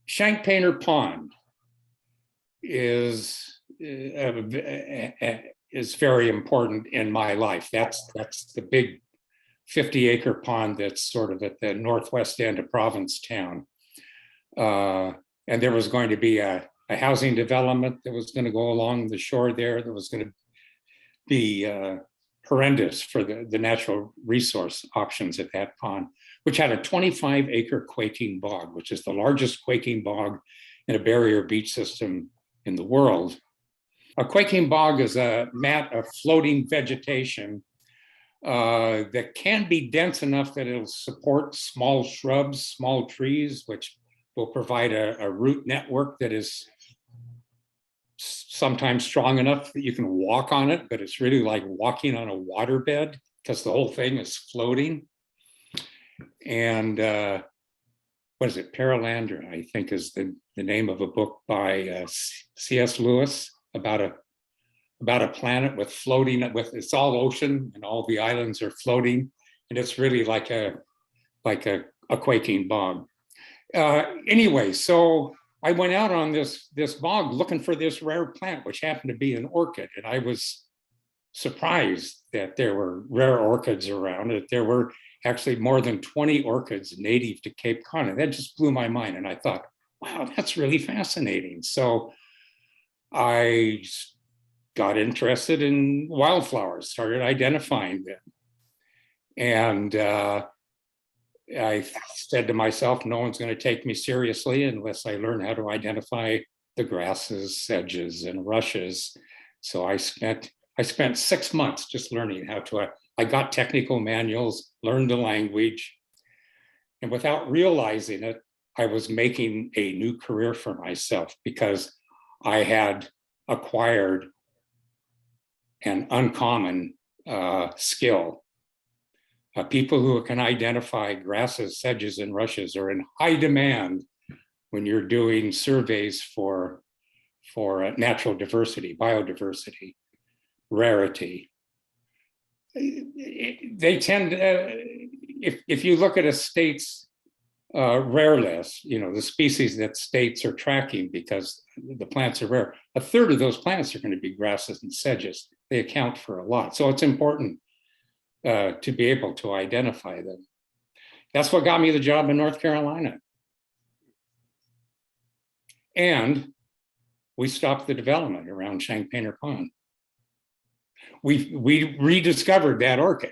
Shank Painter Pond is very important in my life. That's the big 50-acre pond that's sort of at the northwest end of Provincetown. And there was going to be a housing development that was going to go along the shore there that was going to be horrendous for the natural resource options at that pond, which had a 25-acre quaking bog, which is the largest quaking bog in a barrier beach system in the world. A quaking bog is a mat of floating vegetation that can be dense enough that it'll support small shrubs, small trees, which will provide a root network that is sometimes strong enough that you can walk on it, but it's really like walking on a waterbed because the whole thing is floating. And what is it? Paralander, I think, is the name of a book by C.S. Lewis about a planet with floating, with it's all ocean and all the islands are floating, and it's really like a quaking bog. Anyway, so I went out on this bog looking for this rare plant, which happened to be an orchid, and I was surprised that there were rare orchids around. That there were actually more than 20 orchids native to Cape Cod. And that just blew my mind, and I thought, wow, that's really fascinating. So I got interested in wildflowers, started identifying them. And I said to myself, no one's going to take me seriously unless I learn how to identify the grasses, sedges, and rushes. So I spent 6 months just learning how to, I got technical manuals, learned the language, and without realizing it, I was making a new career for myself because I had acquired an uncommon skill. People who can identify grasses, sedges, and rushes are in high demand when you're doing surveys for natural diversity, biodiversity, rarity. They tend, if you look at a state's rare list, you know, the species that states are tracking because the plants are rare, a third of those plants are going to be grasses and sedges. They account for a lot. So it's important to be able to identify them. That's what got me the job in North Carolina. And we stopped the development around Shank Painter Pond. We rediscovered that orchid.